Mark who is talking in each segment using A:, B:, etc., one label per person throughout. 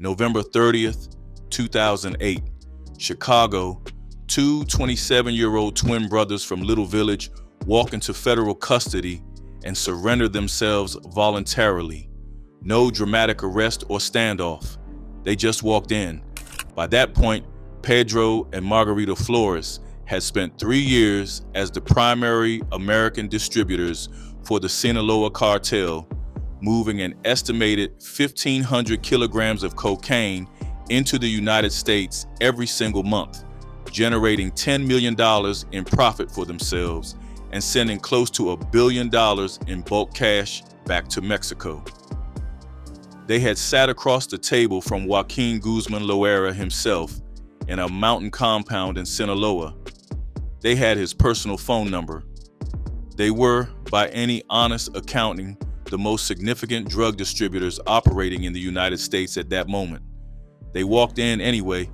A: November 30th, 2008, Chicago, two 27-year-old twin brothers from Little Village walk into federal custody and surrender themselves voluntarily. No dramatic arrest or standoff. They just walked in. By that point, Pedro and Margarita Flores had spent 3 years as the primary American distributors for the Sinaloa cartel, moving an estimated 1,500 kilograms of cocaine into the United States every single month, generating $10 million in profit for themselves and sending close to $1 billion in bulk cash back to Mexico. They had sat across the table from Joaquin Guzman Loera himself in a mountain compound in Sinaloa. They had his personal phone number. They were, by any honest accounting, the most significant drug distributors operating in the United States at that moment. They walked in anyway,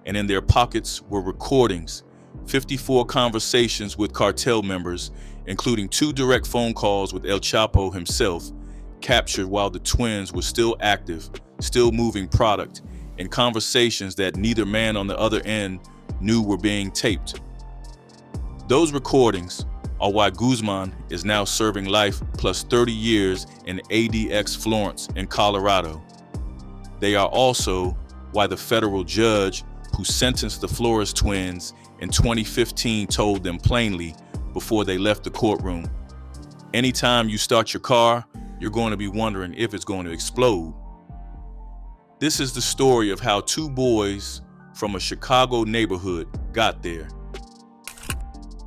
A: and in their pockets were recordings, 54 conversations with cartel members, including 2 direct phone calls with El Chapo himself, captured while the twins were still active, still moving product, in conversations that neither man on the other end knew were being taped. Those recordings are why Guzman is now serving life plus 30 years in ADX Florence in Colorado. They are also why the federal judge who sentenced the Flores twins in 2015 told them plainly before they left the courtroom, anytime you start your car, you're going to be wondering if it's going to explode. This is the story of how 2 boys from a Chicago neighborhood got there.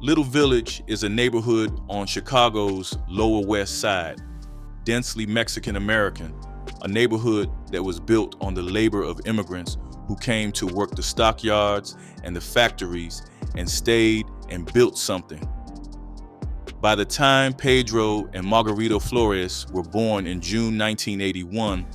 A: Little Village is a neighborhood on Chicago's Lower West Side, densely Mexican American, a neighborhood that was built on the labor of immigrants who came to work the stockyards and the factories and stayed and built something. By the time Pedro and Margarita Flores were born in June 1981,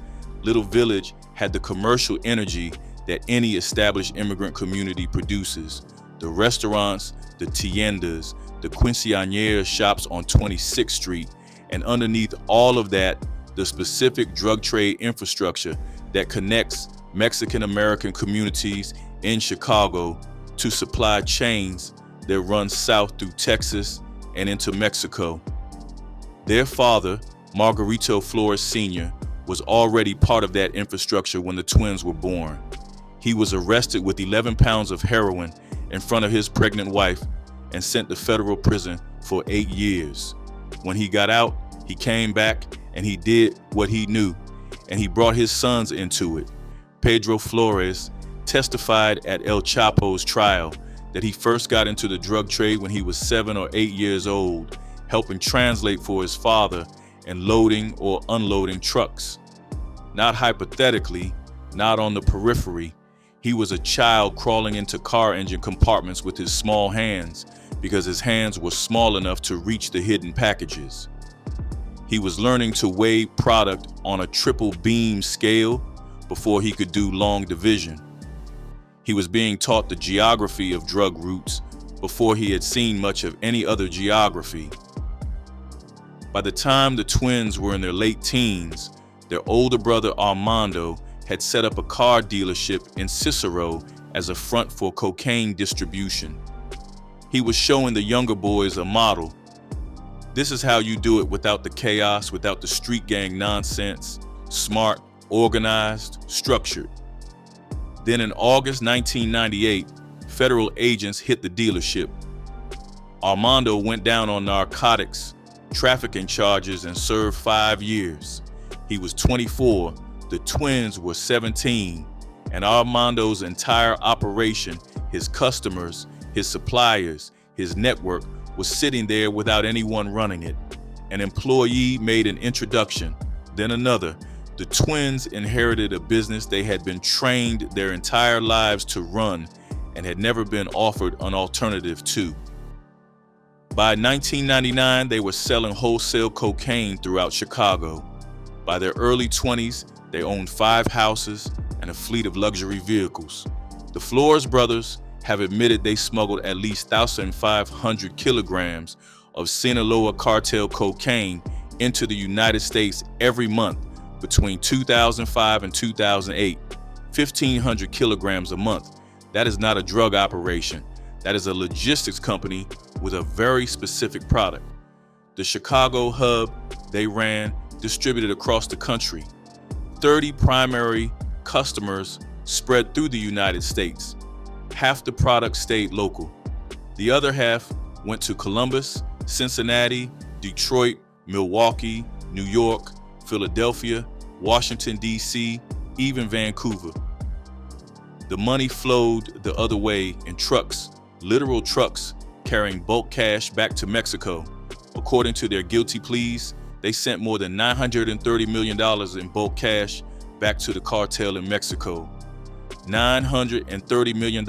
A: Little Village had the commercial energy that any established immigrant community produces. The restaurants, the tiendas, the quinceañera shops on 26th Street, and underneath all of that, the specific drug trade infrastructure that connects Mexican-American communities in Chicago to supply chains that run south through Texas and into Mexico. Their father, Margarito Flores Sr., was already part of that infrastructure when the twins were born. He was arrested with 11 pounds of heroin in front of his pregnant wife and sent to federal prison for 8 years. When he got out, he came back and he did what he knew, and he brought his sons into it. Pedro Flores testified at El Chapo's trial that he first got into the drug trade when he was 7 or 8 years old, helping translate for his father and loading or unloading trucks. Not hypothetically, not on the periphery, he was a child crawling into car engine compartments with his small hands because his hands were small enough to reach the hidden packages. He was learning to weigh product on a triple beam scale before he could do long division. He was being taught the geography of drug routes before he had seen much of any other geography. By the time the twins were in their late teens, their older brother Armando had set up a car dealership in Cicero as a front for cocaine distribution. He was showing the younger boys a model. This is how you do it without the chaos, without the street gang nonsense, smart, organized, structured. Then in August 1998, federal agents hit the dealership. Armando went down on narcotics, trafficking charges, and served 5 years. He was 24, the twins were 17, and Armando's entire operation, his customers, his suppliers, his network, was sitting there without anyone running it. An employee made an introduction, then another. The twins inherited a business they had been trained their entire lives to run and had never been offered an alternative to. By 1999, they were selling wholesale cocaine throughout Chicago. By their early 20s, they owned 5 houses and a fleet of luxury vehicles. The Flores brothers have admitted they smuggled at least 1,500 kilograms of Sinaloa cartel cocaine into the United States every month between 2005 and 2008. 1,500 kilograms a month. That is not a drug operation. That is a logistics company with a very specific product. The Chicago hub they ran distributed across the country. 30 primary customers spread through the United States. Half the product stayed local. The other half went to Columbus, Cincinnati, Detroit, Milwaukee, New York, Philadelphia, Washington, D.C., even Vancouver. The money flowed the other way in trucks, literal trucks, carrying bulk cash back to Mexico. According to their guilty pleas, they sent more than $930 million in bulk cash back to the cartel in Mexico. $930 million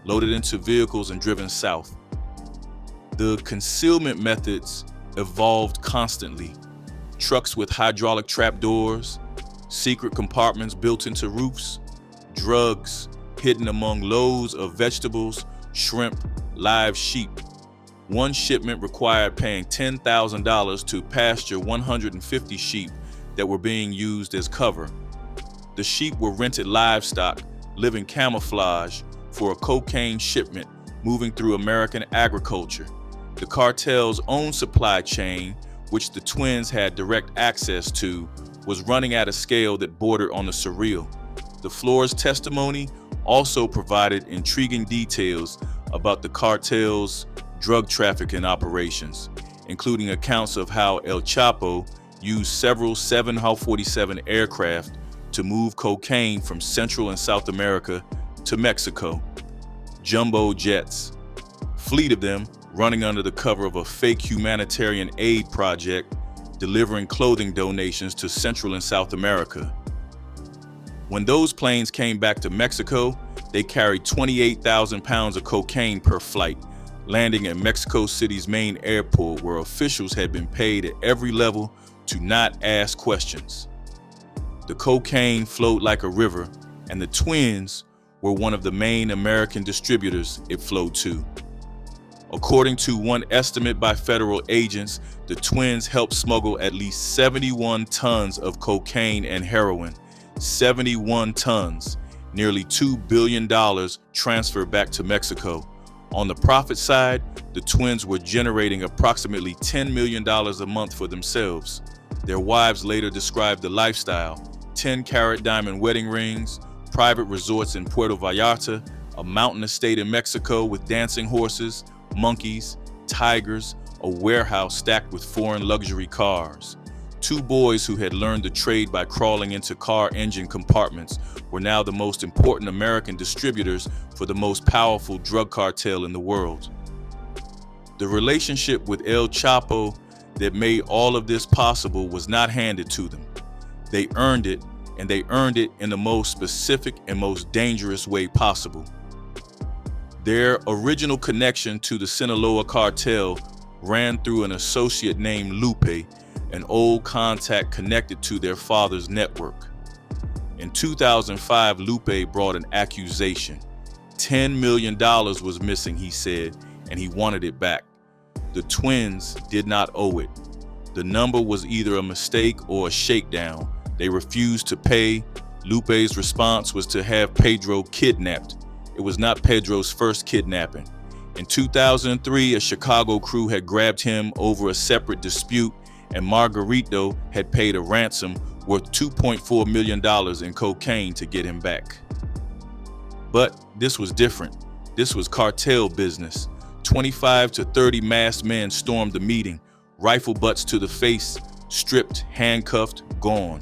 A: loaded into vehicles and driven south. The concealment methods evolved constantly. Trucks with hydraulic trap doors, secret compartments built into roofs, drugs hidden among loads of vegetables, shrimp, live sheep. One shipment required paying $10,000 to pasture 150 sheep that were being used as cover. The sheep were rented livestock, living camouflage for a cocaine shipment moving through American agriculture. The cartel's own supply chain, which the twins had direct access to, was running at a scale that bordered on the surreal. The floor's testimony also provided intriguing details about the cartel's drug trafficking operations, including accounts of how El Chapo used several 747 aircraft to move cocaine from Central and South America to Mexico. Jumbo jets, fleet of them running under the cover of a fake humanitarian aid project, delivering clothing donations to Central and South America. When those planes came back to Mexico, they carried 28,000 pounds of cocaine per flight, landing at Mexico City's main airport, where officials had been paid at every level to not ask questions. The cocaine flowed like a river, and the twins were one of the main American distributors it flowed to. According to one estimate by federal agents, the twins helped smuggle at least 71 tons of cocaine and heroin. 71 tons, nearly $2 billion transferred back to Mexico. On the profit side, the twins were generating approximately $10 million a month for themselves. Their wives later described the lifestyle: 10-carat diamond wedding rings, private resorts in Puerto Vallarta, a mountain estate in Mexico with dancing horses, monkeys, tigers, a warehouse stacked with foreign luxury cars. Two boys who had learned the trade by crawling into car engine compartments were now the most important American distributors for the most powerful drug cartel in the world. The relationship with El Chapo that made all of this possible was not handed to them. They earned it, and they earned it in the most specific and most dangerous way possible. Their original connection to the Sinaloa cartel ran through an associate named Lupe, an old contact connected to their father's network. In 2005, Lupe brought an accusation. $10 million was missing, he said, and he wanted it back. The twins did not owe it. The number was either a mistake or a shakedown. They refused to pay. Lupe's response was to have Pedro kidnapped. It was not Pedro's first kidnapping. In 2003, a Chicago crew had grabbed him over a separate dispute, and Margarito had paid a ransom worth $2.4 million in cocaine to get him back. But this was different. This was cartel business. 25 to 30 masked men stormed the meeting, rifle butts to the face, stripped, handcuffed, gone.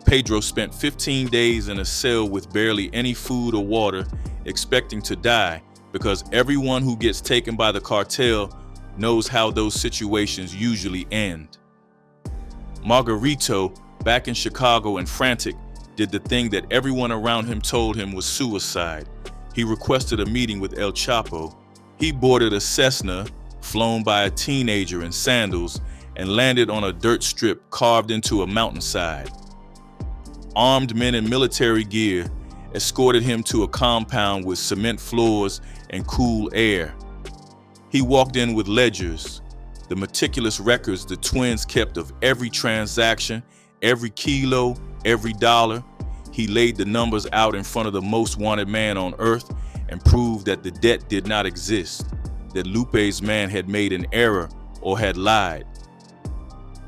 A: Pedro spent 15 days in a cell with barely any food or water, expecting to die, because everyone who gets taken by the cartel knows how those situations usually end. Margarito, back in Chicago and frantic, did the thing that everyone around him told him was suicide. He requested a meeting with El Chapo. He boarded a Cessna, flown by a teenager in sandals, and landed on a dirt strip carved into a mountainside. Armed men in military gear escorted him to a compound with cement floors and cool air. He walked in with ledgers, the meticulous records the twins kept of every transaction, every kilo, every dollar. He laid the numbers out in front of the most wanted man on earth and proved that the debt did not exist, that Lupe's man had made an error or had lied.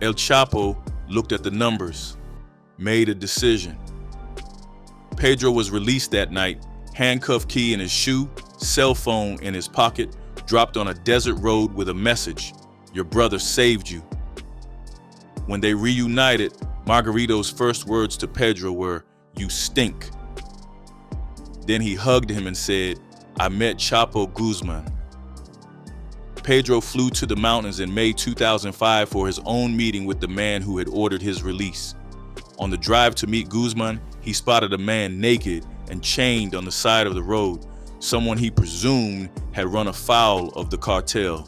A: El Chapo looked at the numbers, made a decision. Pedro was released that night, handcuff key in his shoe, cell phone in his pocket, dropped on a desert road with a message: "Your brother saved you." When they reunited, Margarito's first words to Pedro were, "You stink." Then he hugged him and said, "I met Chapo Guzman." Pedro flew to the mountains in May 2005 for his own meeting with the man who had ordered his release. On the drive to meet Guzman, he spotted a man naked and chained on the side of the road, someone he presumed had run afoul of the cartel.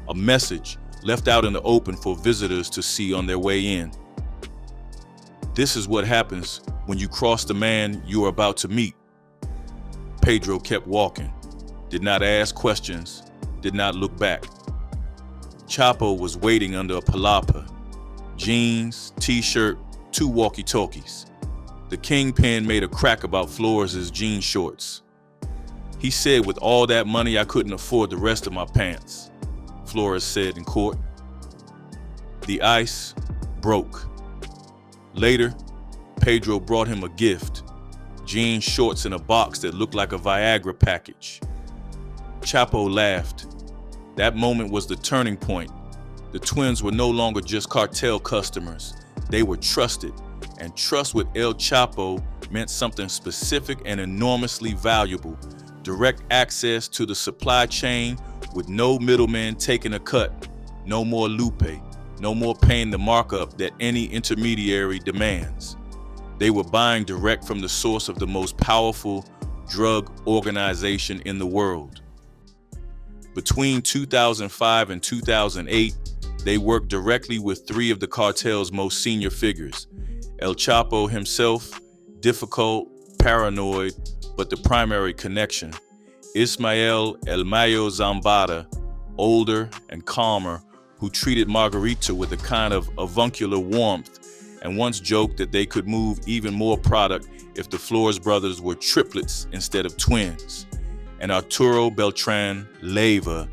A: A message left out in the open for visitors to see on their way in. This is what happens when you cross the man you are about to meet. Pedro kept walking, did not ask questions, did not look back. Chapo was waiting under a palapa, jeans, t-shirt, 2 walkie-talkies. The kingpin made a crack about Flores' jean shorts. He said, "With all that money, I couldn't afford the rest of my pants," Flores said in court. The ice broke. Later, Pedro brought him a gift, jean shorts in a box that looked like a Viagra package. Chapo laughed. That moment was the turning point. The twins were no longer just cartel customers. They were trusted, and trust with El Chapo meant something specific and enormously valuable: direct access to the supply chain with no middleman taking a cut, no more Lupe, no more paying the markup that any intermediary demands. They were buying direct from the source of the most powerful drug organization in the world. Between 2005 and 2008, they worked directly with 3 of the cartel's most senior figures. El Chapo himself, difficult, paranoid, but the primary connection. Ismael El Mayo Zambada, older and calmer, who treated Margarita with a kind of avuncular warmth and once joked that they could move even more product if the Flores brothers were triplets instead of twins. And Arturo Beltran Leyva,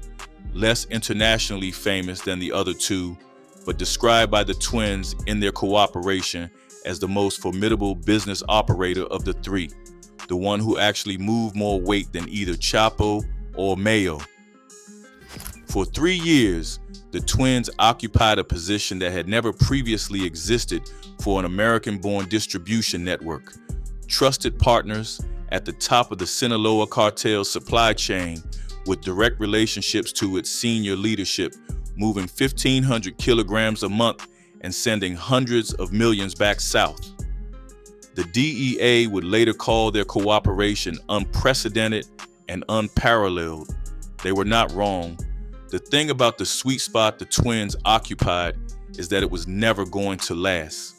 A: less internationally famous than the other 2, but described by the twins in their cooperation as the most formidable business operator of the 3, the one who actually moved more weight than either Chapo or Mayo. For 3 years, the twins occupied a position that had never previously existed for an American-born distribution network. Trusted partners at the top of the Sinaloa cartel supply chain with direct relationships to its senior leadership, moving 1,500 kilograms a month and sending hundreds of millions back south. The DEA would later call their cooperation unprecedented and unparalleled. They were not wrong. The thing about the sweet spot the twins occupied is that it was never going to last.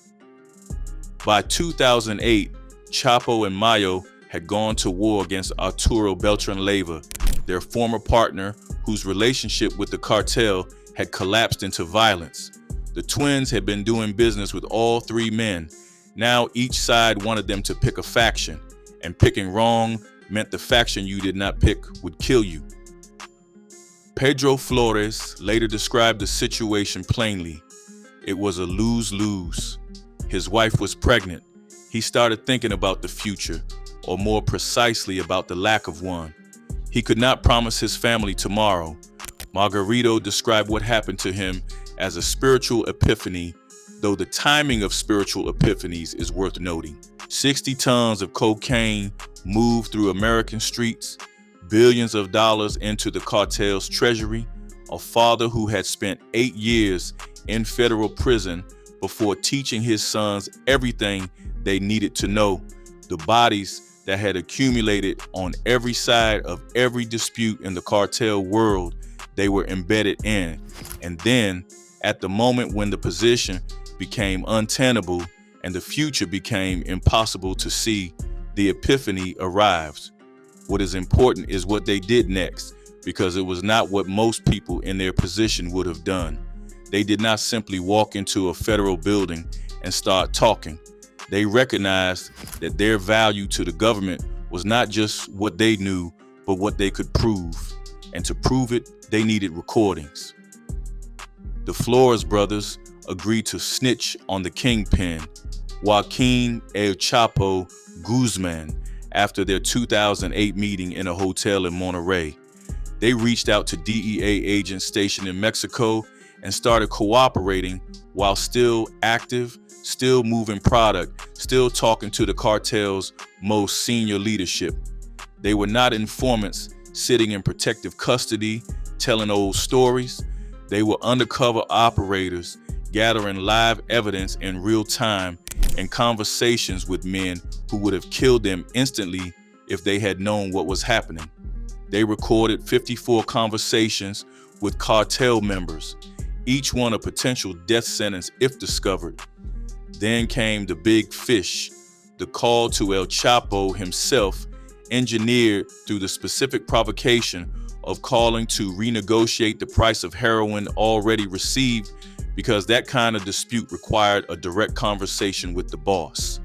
A: By 2008, Chapo and Mayo had gone to war against Arturo Beltran Leyva, their former partner whose relationship with the cartel had collapsed into violence. The twins had been doing business with all 3 men. Now each side wanted them to pick a faction, and picking wrong meant the faction you did not pick would kill you. Pedro Flores later described the situation plainly. It was a lose-lose. His wife was pregnant. He started thinking about the future, or more precisely about the lack of one. He could not promise his family tomorrow. Margarito described what happened to him as a spiritual epiphany, though the timing of spiritual epiphanies is worth noting. 60 tons of cocaine moved through American streets, billions of dollars into the cartel's treasury, a father who had spent 8 years in federal prison before teaching his sons everything they needed to know, the bodies that had accumulated on every side of every dispute in the cartel world they were embedded in. And then, at the moment when the position became untenable and the future became impossible to see, the epiphany arrived. What is important is what they did next, because it was not what most people in their position would have done. They did not simply walk into a federal building and start talking. They recognized that their value to the government was not just what they knew, but what they could prove. And to prove it, they needed recordings. The Flores brothers agreed to snitch on the kingpin, Joaquin El Chapo Guzman, after their 2008 meeting in a hotel in Monterrey. They reached out to DEA agents stationed in Mexico and started cooperating while still active, still moving product, still talking to the cartel's most senior leadership. They were not informants sitting in protective custody, telling old stories. They were undercover operators gathering live evidence in real time and conversations with men who would have killed them instantly if they had known what was happening. They recorded 54 conversations with cartel members, each one a potential death sentence if discovered. Then came the big fish, the call to El Chapo himself, engineered through the specific provocation of calling to renegotiate the price of heroin already received, because that kind of dispute required a direct conversation with the boss.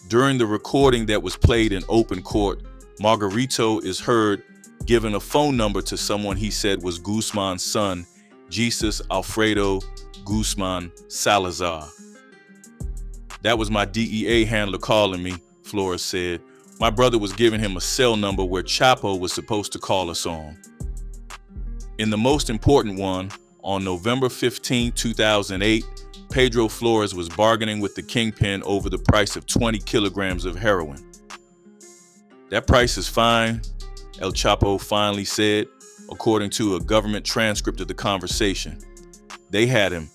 A: During the recording that was played in open court, Margarito is heard giving a phone number to someone he said was Guzman's son, Jesus Alfredo Guzman Salazar. "That was my DEA handler calling me," Flores said. "My brother was giving him a cell number where Chapo was supposed to call us on." In the most important one, on November 15, 2008, Pedro Flores was bargaining with the kingpin over the price of 20 kilograms of heroin. "That price is fine," El Chapo finally said, according to a government transcript of the conversation. They had him,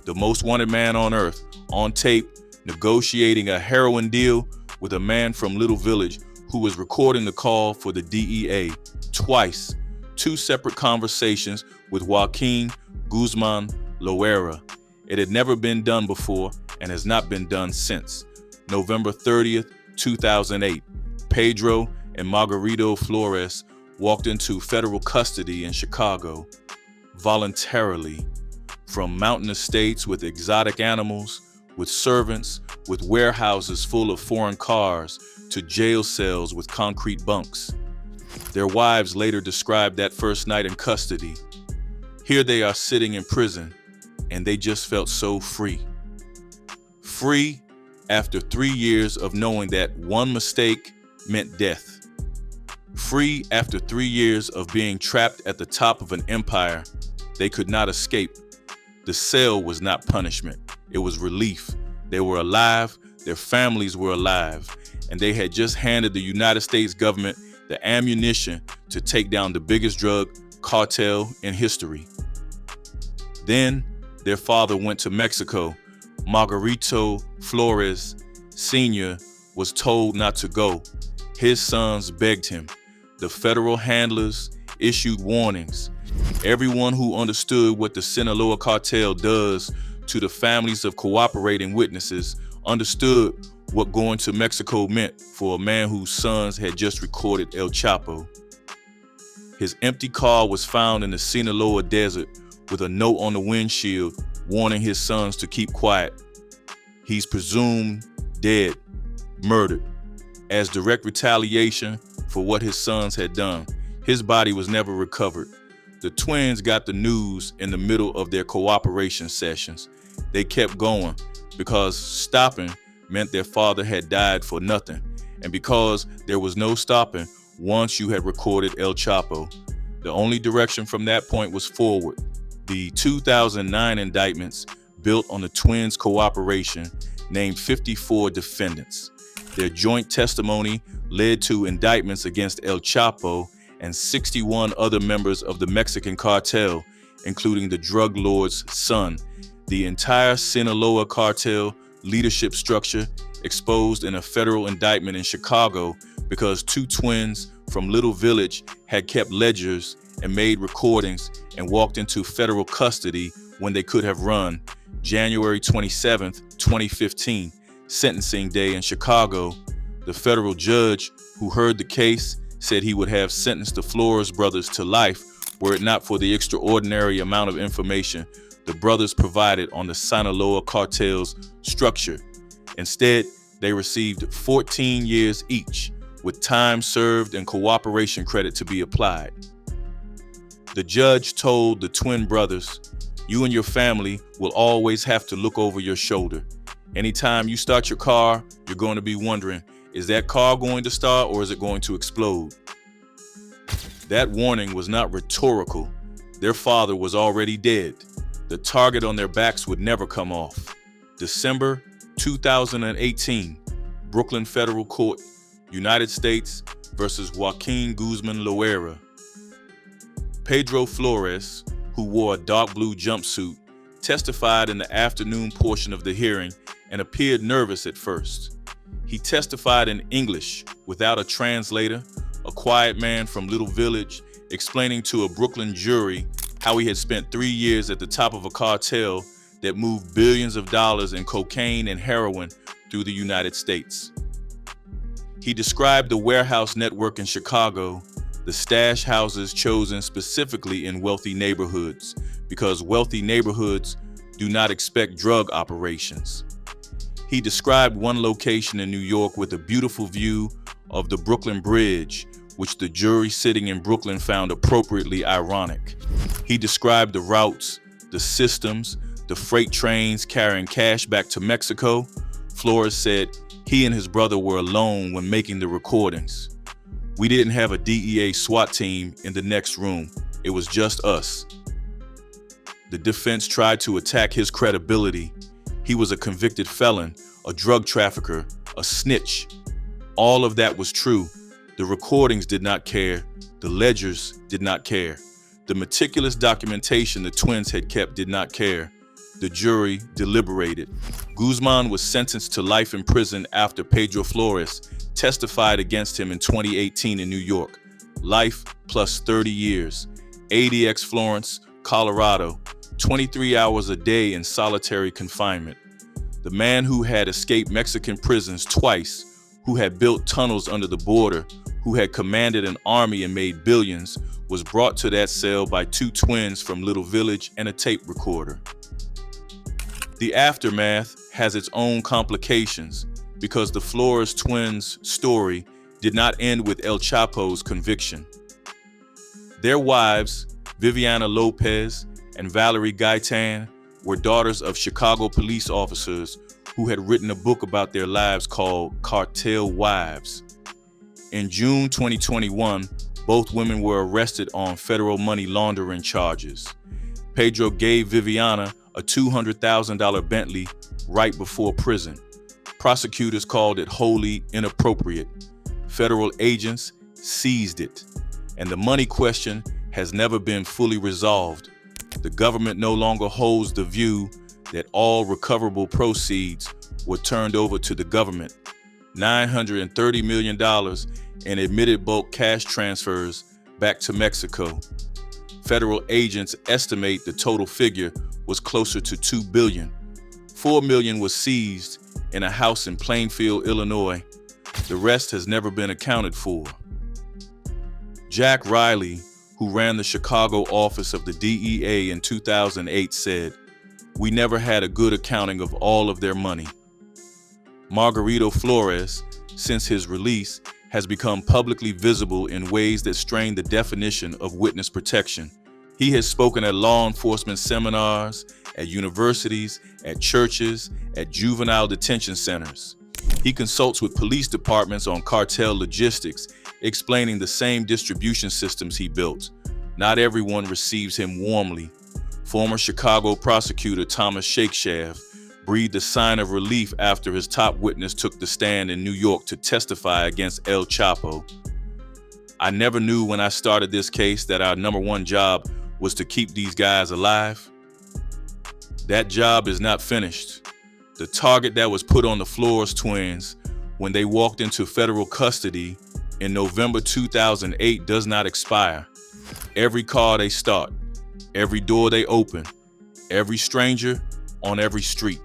A: the most wanted man on earth, on tape, negotiating a heroin deal with a man from Little Village who was recording the call for the DEA twice, two separate conversations with Joaquin Guzman Loera. It had never been done before and has not been done since. November 30th, 2008, Pedro and Margarito Flores walked into federal custody in Chicago, voluntarily, from mountain estates with exotic animals, with servants, with warehouses full of foreign cars, to jail cells with concrete bunks. Their wives later described that first night in custody. Here they are sitting in prison, and they just felt so free. Free after 3 years of knowing that one mistake meant death. Free after 3 years of being trapped at the top of an empire they could not escape. The cell was not punishment, it was relief. They were alive, their families were alive, and they had just handed the United States government the ammunition to take down the biggest drug cartel in history. Then their father went to Mexico. Margarito Flores Sr. was told not to go. His sons begged him. The federal handlers issued warnings. Everyone who understood what the Sinaloa cartel does to the families of cooperating witnesses understood what going to Mexico meant for a man whose sons had just recorded El Chapo. His empty car was found in the Sinaloa desert with a note on the windshield warning his sons to keep quiet. He's presumed dead, murdered, as direct retaliation for what his sons had done. His body was never recovered. The twins got the news in the middle of their cooperation sessions. They kept going because stopping meant their father had died for nothing, and because there was no stopping once you had recorded El Chapo. The only direction from that point was forward. The 2009 indictments built on the twins' cooperation named 54 defendants. Their joint testimony led to indictments against El Chapo and 61 other members of the Mexican cartel, including the drug lord's son. The entire Sinaloa cartel leadership structure exposed in a federal indictment in Chicago because two twins from Little Village had kept ledgers and made recordings and walked into federal custody when they could have run. January 27th, 2015, sentencing day in Chicago. The federal judge who heard the case said he would have sentenced the Flores brothers to life were it not for the extraordinary amount of information the brothers provided on the Sinaloa cartel's structure. Instead, they received 14 years each, with time served and cooperation credit to be applied. The judge told the twin brothers, "You and your family will always have to look over your shoulder. Anytime you start your car, you're going to be wondering, is that car going to start or is it going to explode?" That warning was not rhetorical. Their father was already dead. The target on their backs would never come off. December 2018, Brooklyn Federal Court, United States versus Joaquin Guzman Loera. Pedro Flores, who wore a dark blue jumpsuit, testified in the afternoon portion of the hearing and appeared nervous at first. He testified in English without a translator, a quiet man from Little Village, explaining to a Brooklyn jury how he had spent 3 years at the top of a cartel that moved billions of dollars in cocaine and heroin through the United States. He described the warehouse network in Chicago, the stash houses chosen specifically in wealthy neighborhoods, because wealthy neighborhoods do not expect drug operations. He described one location in New York with a beautiful view of the Brooklyn Bridge, which the jury sitting in Brooklyn found appropriately ironic. He described the routes, the systems, the freight trains carrying cash back to Mexico. Flores said he and his brother were alone when making the recordings. "We didn't have a DEA SWAT team in the next room. It was just us." The defense tried to attack his credibility. He was a convicted felon, a drug trafficker, a snitch. All of that was true. The recordings did not care. The ledgers did not care. The meticulous documentation the twins had kept did not care. The jury deliberated. Guzman was sentenced to life in prison after Pedro Flores testified against him in 2018 in New York. Life plus 30 years. ADX Florence, Colorado. 23 hours a day in solitary confinement. The man who had escaped Mexican prisons twice, who had built tunnels under the border, who had commanded an army and made billions, was brought to that cell by two twins from Little Village and a tape recorder. The aftermath has its own complications because the Flores twins' story did not end with El Chapo's conviction. Their wives, Viviana Lopez and Valerie Gaitan, were daughters of Chicago police officers who had written a book about their lives called Cartel Wives. In June 2021, both women were arrested on federal money laundering charges. Pedro gave Viviana a $200,000 Bentley right before prison. Prosecutors called it wholly inappropriate. Federal agents seized it, and the money question has never been fully resolved. The government no longer holds the view that all recoverable proceeds were turned over to the government. $930 million in admitted bulk cash transfers back to Mexico. Federal agents estimate the total figure was closer to $2 billion. $4 million was seized in a house in Plainfield, Illinois. The rest has never been accounted for. Jack Riley, who ran the Chicago office of the DEA in 2008, said, "We never had a good accounting of all of their money." Margarito Flores, since his release, has become publicly visible in ways that strain the definition of witness protection. He has spoken at law enforcement seminars, at universities, at churches, at juvenile detention centers. He consults with police departments on cartel logistics, explaining the same distribution systems he built. Not everyone receives him warmly. Former Chicago prosecutor Thomas Shakeshaft breathed a sign of relief after his top witness took the stand in New York to testify against El Chapo. "I never knew when I started this case that our number one job was to keep these guys alive. That job is not finished. The target that was put on the Flores twins when they walked into federal custody in November 2008 does not expire. Every car they start, every door they open, every stranger on every street.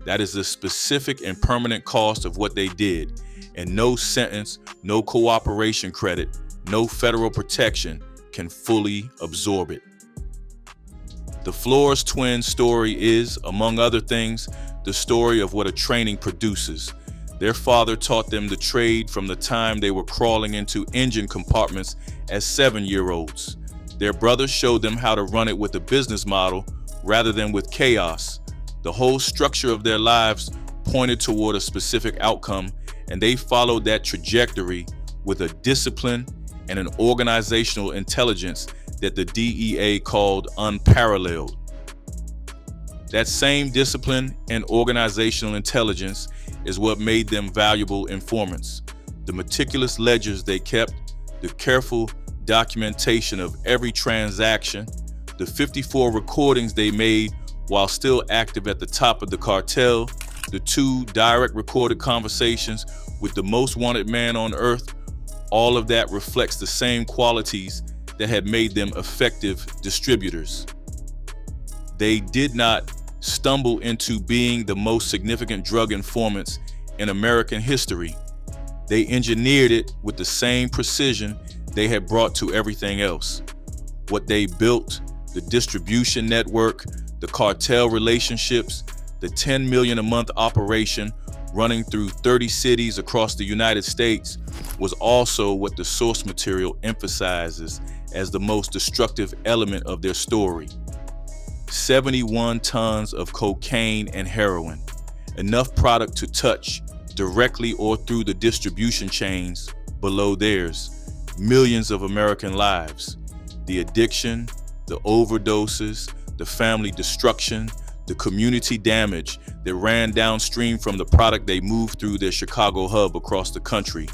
A: That is the specific and permanent cost of what they did, and no sentence, no cooperation credit, no federal protection can fully absorb it." The Flores twins story is, among other things, the story of what a training produces. Their father taught them the trade from the time they were crawling into engine compartments as 7-year-olds. Their brother showed them how to run it with a business model rather than with chaos. The whole structure of their lives pointed toward a specific outcome, and they followed that trajectory with a discipline and an organizational intelligence that the DEA called unparalleled. That same discipline and organizational intelligence is what made them valuable informants. The meticulous ledgers they kept, the careful documentation of every transaction, the 54 recordings they made while still active at the top of the cartel, the 2 direct recorded conversations with the most wanted man on earth, all of that reflects the same qualities that had made them effective distributors. They did not stumble into being the most significant drug informants in American history. They engineered it with the same precision they had brought to everything else. What they built, the distribution network, the cartel relationships, the 10 million a month operation running through 30 cities across the United States, was also what the source material emphasizes as the most destructive element of their story. 71 tons of cocaine and heroin, enough product to touch, directly or through the distribution chains below theirs, millions of American lives. The addiction, the overdoses, the family destruction, the community damage that ran downstream from the product they moved through their Chicago hub across the country.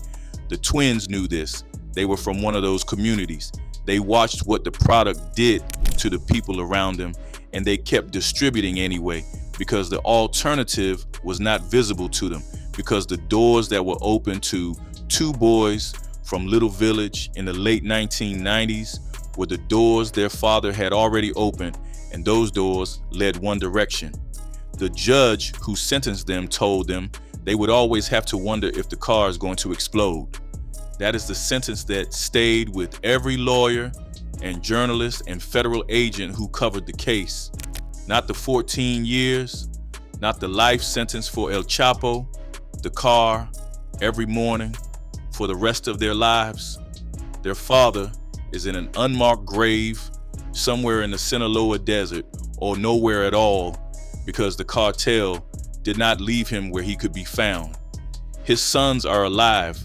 A: The twins knew this. They were from one of those communities. They watched what the product did to the people around them, and they kept distributing anyway, because the alternative was not visible to them, because the doors that were open to 2 boys from Little Village in the late 1990s were the doors their father had already opened, and those doors led one direction. The judge who sentenced them told them they would always have to wonder if the car is going to explode. That is the sentence that stayed with every lawyer and journalist and federal agent who covered the case. Not the 14 years, not the life sentence for El Chapo, the car every morning for the rest of their lives. Their father is in an unmarked grave somewhere in the Sinaloa desert, or nowhere at all, because the cartel did not leave him where he could be found. His sons are alive.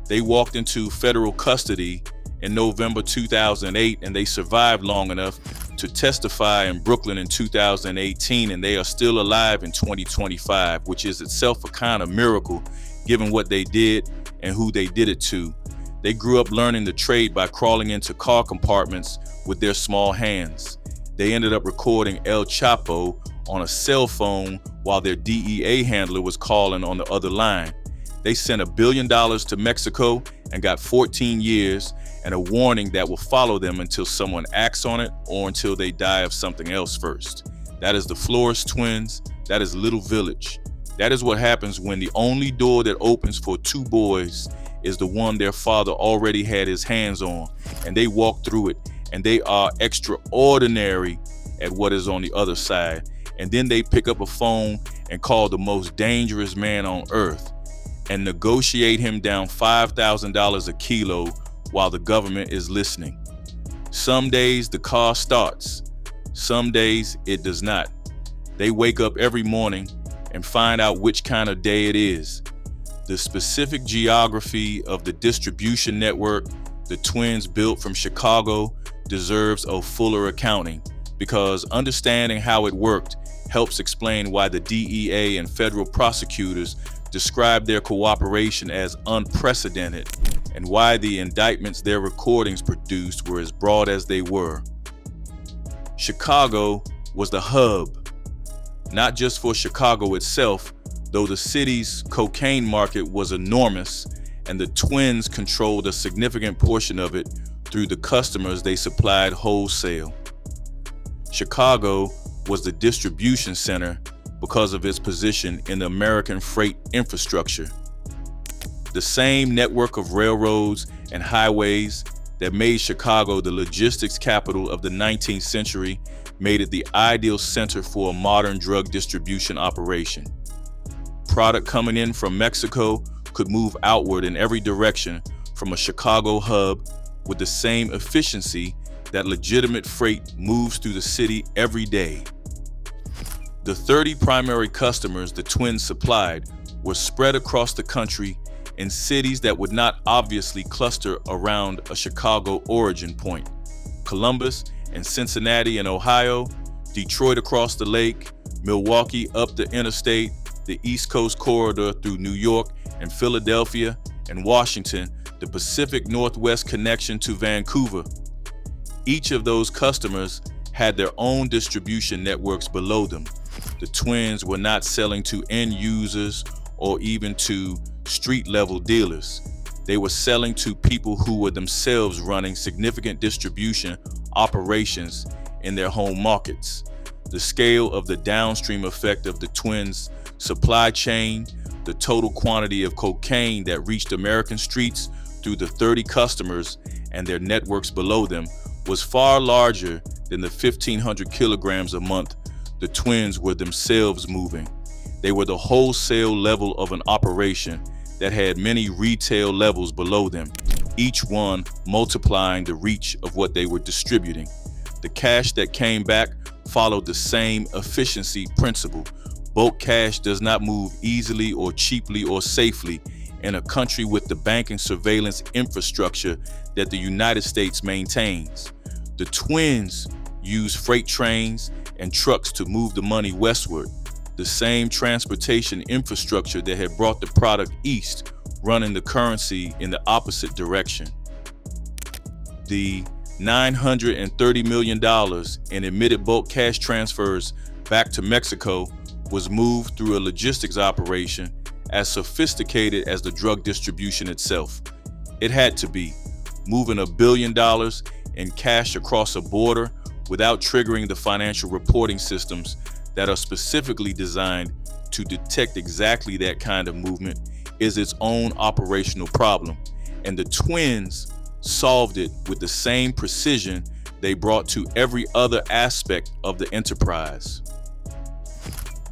A: They walked into federal custody in November 2008, and they survived long enough to testify in Brooklyn in 2018, and they are still alive in 2025, which is itself a kind of miracle given what they did and who they did it to. They grew up learning the trade by crawling into car compartments with their small hands. They ended up recording El Chapo on a cell phone while their DEA handler was calling on the other line. They sent $1 billion to Mexico and got 14 years and a warning that will follow them until someone acts on it or until they die of something else first. That is the Flores twins. That is Little Village. That is what happens when the only door that opens for 2 boys is the one their father already had his hands on, and they walk through it, and they are extraordinary at what is on the other side. And then they pick up a phone and call the most dangerous man on earth and negotiate him down $5,000 a kilo while the government is listening. Some days the car starts, some days it does not. They wake up every morning and find out which kind of day it is. The specific geography of the distribution network the twins built from Chicago deserves a fuller accounting, because understanding how it worked helps explain why the DEA and federal prosecutors described their cooperation as unprecedented, and why the indictments their recordings produced were as broad as they were. Chicago was the hub, not just for Chicago itself, though the city's cocaine market was enormous, and the twins controlled a significant portion of it through the customers they supplied wholesale. Chicago was the distribution center because of its position in the American freight infrastructure. The same network of railroads and highways that made Chicago the logistics capital of the 19th century made it the ideal center for a modern drug distribution operation. Product coming in from Mexico could move outward in every direction from a Chicago hub with the same efficiency that legitimate freight moves through the city every day. The 30 primary customers the twins supplied were spread across the country in cities that would not obviously cluster around a Chicago origin point: Columbus and Cincinnati in Ohio, Detroit across the lake, Milwaukee up the interstate, the East Coast corridor through New York and Philadelphia, and Washington, the Pacific Northwest connection to Vancouver. Each of those customers had their own distribution networks below them. The twins were not selling to end users or even to street-level dealers. They were selling to people who were themselves running significant distribution operations in their home markets. The scale of the downstream effect of the twins' supply chain, the total quantity of cocaine that reached American streets through the 30 customers and their networks below them, was far larger than the 1,500 kilograms a month the twins were themselves moving. They were the wholesale level of an operation that had many retail levels below them, each one multiplying the reach of what they were distributing. The cash that came back followed the same efficiency principle. Bulk cash does not move easily or cheaply or safely in a country with the banking surveillance infrastructure that the United States maintains. The twins used freight trains and trucks to move the money westward, the same transportation infrastructure that had brought the product east, running the currency in the opposite direction. The $930 million in admitted bulk cash transfers back to Mexico was moved through a logistics operation as sophisticated as the drug distribution itself. It had to be. Moving $1 billion in cash across a border without triggering the financial reporting systems that are specifically designed to detect exactly that kind of movement is its own operational problem, and the twins solved it with the same precision they brought to every other aspect of the enterprise.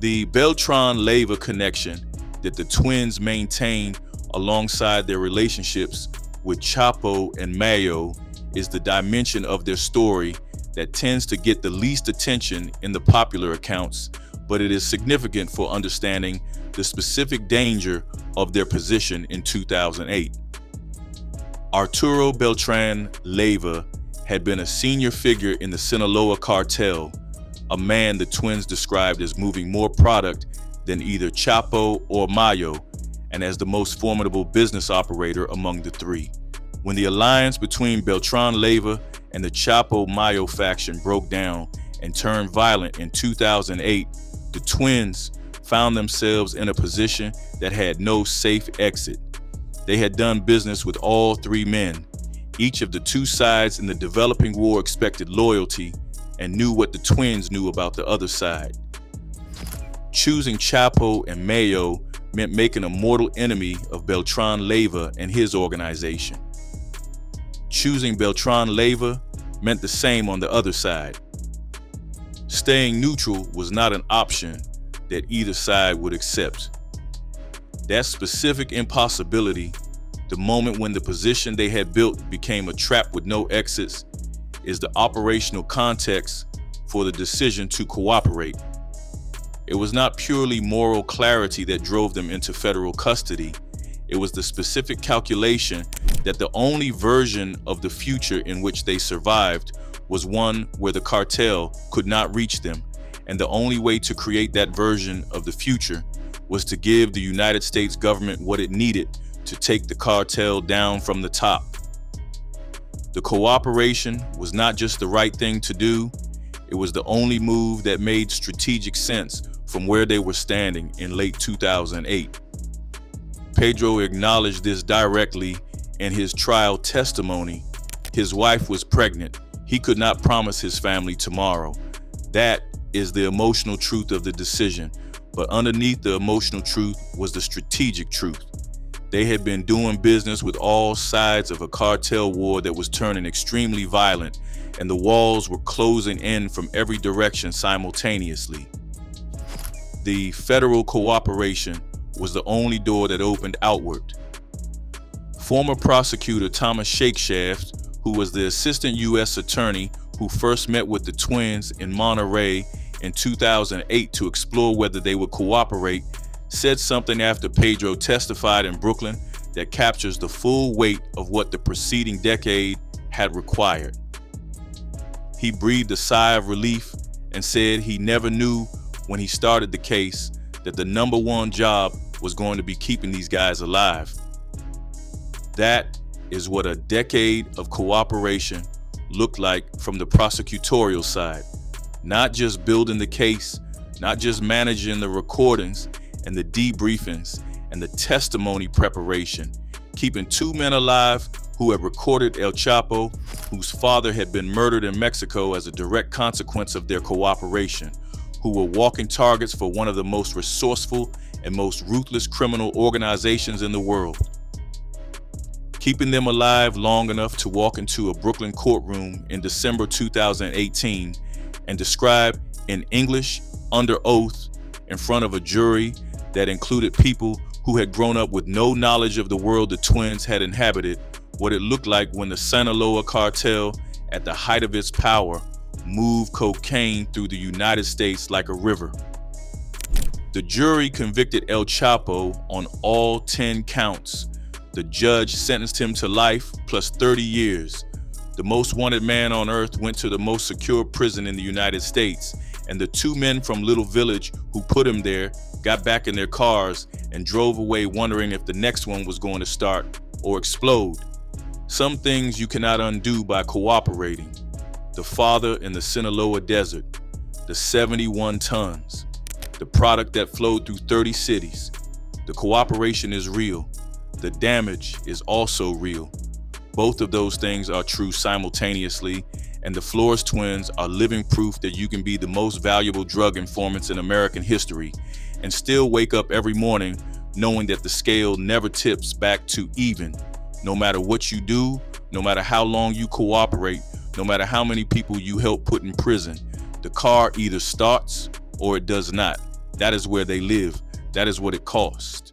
A: The Beltran-Leyva connection that the twins maintained alongside their relationships with Chapo and Mayo is the dimension of their story that tends to get the least attention in the popular accounts, but it is significant for understanding the specific danger of their position in 2008. Arturo Beltran-Leyva had been a senior figure in the Sinaloa cartel, a man the twins described as moving more product than either Chapo or Mayo, and as the most formidable business operator among the three. When the alliance between Beltran-Leyva and the Chapo-Mayo faction broke down and turned violent in 2008, the twins found themselves in a position that had no safe exit. They had done business with all three men. Each of the two sides in the developing war expected loyalty and knew what the twins knew about the other side. Choosing Chapo and Mayo meant making a mortal enemy of Beltran-Leyva and his organization. Choosing Beltran-Leyva meant the same on the other side. Staying neutral was not an option that either side would accept. That specific impossibility, the moment when the position they had built became a trap with no exits, is the operational context for the decision to cooperate. It was not purely moral clarity that drove them into federal custody. It was the specific calculation that the only version of the future in which they survived was one where the cartel could not reach them, and the only way to create that version of the future was to give the United States government what it needed to take the cartel down from the top. The cooperation was not just the right thing to do, it was the only move that made strategic sense from where they were standing in late 2008. Pedro acknowledged this directly in his trial testimony. His wife was pregnant. He could not promise his family tomorrow. That is the emotional truth of the decision, but underneath the emotional truth was the strategic truth. They had been doing business with all sides of a cartel war that was turning extremely violent, and the walls were closing in from every direction simultaneously. The federal cooperation was the only door that opened outward. Former prosecutor Thomas Shakeshaft, who was the assistant U.S. attorney who first met with the twins in Monterey in 2008 to explore whether they would cooperate, said something after Pedro testified in Brooklyn that captures the full weight of what the preceding decade had required. He breathed a sigh of relief and said he never knew when he started the case that the number one job was going to be keeping these guys alive. That is what a decade of cooperation looked like from the prosecutorial side. Not just building the case, not just managing the recordings and the debriefings and the testimony preparation, keeping two men alive who had recorded El Chapo, whose father had been murdered in Mexico as a direct consequence of their cooperation, who were walking targets for one of the most resourceful and most ruthless criminal organizations in the world. Keeping them alive long enough to walk into a Brooklyn courtroom in December 2018 and describe in English under oath in front of a jury that included people who had grown up with no knowledge of the world the twins had inhabited, what it looked like when the Sinaloa cartel, at the height of its power, moved cocaine through the United States like a river. The jury convicted El Chapo on all 10 counts. The judge sentenced him to life plus 30 years. The most wanted man on earth went to the most secure prison in the United States, and the two men from Little Village who put him there got back in their cars and drove away wondering if the next one was going to start or explode. Some things you cannot undo by cooperating. The father in the Sinaloa desert, the 71 tons, the product that flowed through 30 cities. The cooperation is real. The damage is also real. Both of those things are true simultaneously, and the Flores twins are living proof that you can be the most valuable drug informants in American history and still wake up every morning knowing that the scale never tips back to even. No matter what you do, no matter how long you cooperate, no matter how many people you help put in prison, the car either starts or it does not. That is where they live. That is what it costs.